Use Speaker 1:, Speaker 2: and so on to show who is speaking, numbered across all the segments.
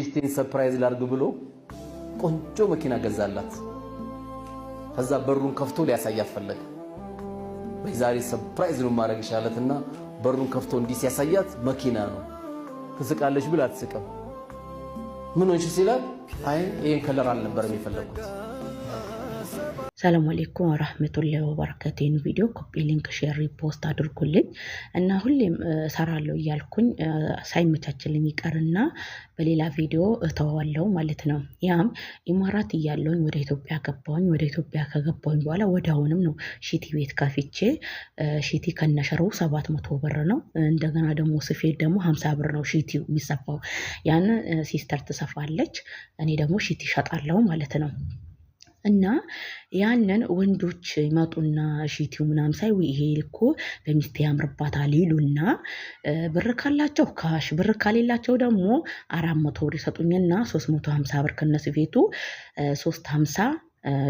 Speaker 1: ሚስቴን ሰርፕራይዝ ላድርግ ብሎ ቆንጆ መኪና ገዛላት። ከዛ በሩን ከፍቶ ሊያሳያት ፈለገ። በዛሬ ሰርፕራይዝ ነው ማድረግ ይሻለትና በሩን ከፍቶ እንዲህ ሲያሳያት መኪና ነው። ትስቃለች ብላ አትስቅም። ምን ሆንሽ ሲላት አይ ይሄን ከለር አልነበረም የፈለኩት።
Speaker 2: ሰላም አለይኩም ወራህመቱላሂ ወበረካቱሁ። ቪዲዮ ኮፒ ሊንክ ሼር ሪፖስት አድርጉልኝ እና ሁሌም ሰራለው እያልኩኝ ሳይመቻችልኝ ይቀርና በሌላ ቪዲዮ እተዋለው ማለት ነው። ያም ኢማራት እያለሁኝ ወደ ኢትዮጵያ ገባሁኝ። ወደ ኢትዮጵያ ከገባሁኝ በኋላ ወዲያውንም ነው ሺቲ ቤት ከፍቼ ሺቲ ከነሸሩ 700 ብር ነው። እንደገና ደግሞ ስፌት ደግሞ 50 ብር ነው ሺቲው የሚሰፋው። ያን ሲስተር ትሰፋለች፣ እኔ ደግሞ ሺቲ ሸጣለሁ ማለት ነው። እና ያንን ወንዶች ይመጡና ሺቲው ምናምን ሳይ ይሄ እኮ በሚስቴ ያምርባታል ይሉና ብር ካላቸው ካሽ፣ ብር ካሌላቸው ደግሞ 400 ብር ይሰጡኝና 350 ብር ከነስፌቱ 350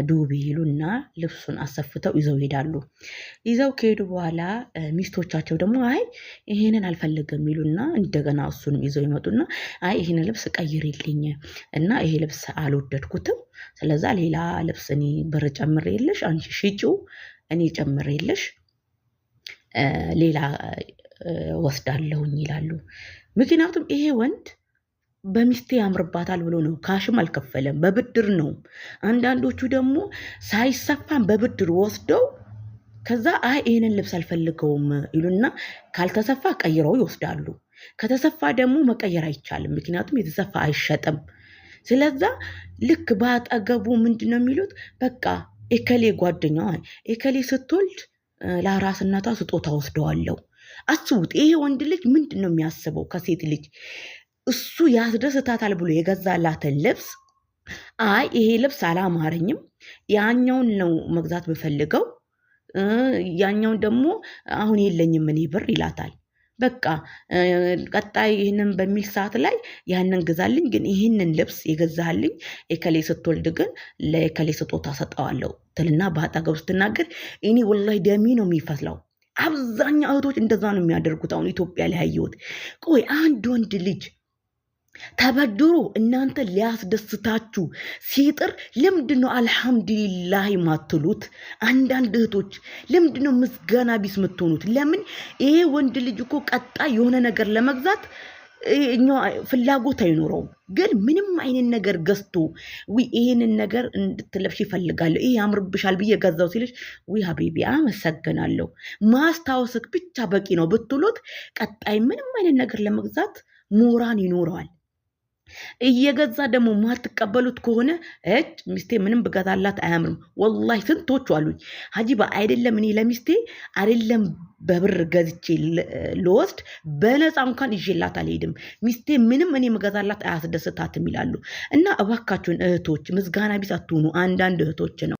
Speaker 2: ዱቢ ይሉና ልብሱን አሰፍተው ይዘው ይሄዳሉ። ይዘው ከሄዱ በኋላ ሚስቶቻቸው ደግሞ አይ ይሄንን አልፈልግም ይሉና እንደገና እሱንም ይዘው ይመጡና አይ ይሄንን ልብስ ቀይሪልኝ እና ይሄ ልብስ አልወደድኩትም፣ ስለዛ ሌላ ልብስ እኔ ብር ጨምሬልሽ አንቺ ሽጪው እኔ ጨምሬልሽ ሌላ ወስዳለሁኝ ይላሉ። ምክንያቱም ይሄ ወንድ በሚስቴ ያምርባታል ብሎ ነው። ካሽም አልከፈለም፣ በብድር ነው። አንዳንዶቹ ደግሞ ሳይሰፋን በብድር ወስደው ከዛ አይ ይሄንን ልብስ አልፈልገውም ይሉና ካልተሰፋ ቀይረው ይወስዳሉ። ከተሰፋ ደግሞ መቀየር አይቻልም፣ ምክንያቱም የተሰፋ አይሸጥም። ስለዛ ልክ ባጠገቡ ምንድነው የሚሉት በቃ ኤከሌ ጓደኛዋ ኤከሌ ስትወልድ ለአራስነቷ ስጦታ ወስደዋለሁ። አስቡት፣ ይሄ ወንድ ልጅ ምንድነው የሚያስበው ከሴት ልጅ? እሱ ያስደስታታል ብሎ የገዛላትን ልብስ አይ ይሄ ልብስ አላማረኝም፣ ያኛውን ነው መግዛት በፈልገው፣ ያኛውን ደግሞ አሁን የለኝም እኔ ብር ይላታል። በቃ ቀጣይ ይህንን በሚል ሰዓት ላይ ያንን ግዛልኝ፣ ግን ይህንን ልብስ የገዛልኝ ኤከሌ ስትወልድ ግን ለኤከሌ ስጦታ ሰጠዋለሁ ትልና በአጠገቡ ስትናገር እኔ ወላሂ ደሜ ነው የሚፈስለው። አብዛኛው እህቶች እንደዛ ነው የሚያደርጉት። አሁን ኢትዮጵያ ላይ ያየሁት። ቆይ አንድ ወንድ ልጅ ተበድሮ እናንተ ሊያስደስታችሁ ሲጥር ለምንድነው አልሐምዱሊላህ ማትሉት? አንዳንድ እህቶች ለምንድነው ምስጋና ቢስ የምትሆኑት? ለምን ይሄ ወንድ ልጅ እኮ ቀጣይ የሆነ ነገር ለመግዛት ፍላጎት አይኖረውም፣ ግን ምንም አይነት ነገር ገዝቶ ይሄንን ነገር እንድትለብሽ ይፈልጋል፣ ይሄ ያምርብሻል ብዬ ገዛው ሲልሽ ሀቢቢ አመሰግናለሁ ማስታወስክ ብቻ በቂ ነው ብትሉት ቀጣይ ምንም አይነት ነገር ለመግዛት ሞራን ይኖረዋል። እየገዛ ደግሞ ማትቀበሉት ከሆነ ሚስቴ ምንም ብገዛላት አያምርም። ወላሂ ስንቶቹ አሉኝ ሀጂባ አይደለም እኔ ለሚስቴ አይደለም በብር ገዝቼ ልወስድ በነፃ እንኳን ይዤላት አልሄድም፣ ሚስቴ ምንም እኔ መገዛላት አያስደስታትም ይላሉ። እና እባካችሁን እህቶች ምስጋና ቢስ አትሁኑ። አንዳንድ እህቶች ነው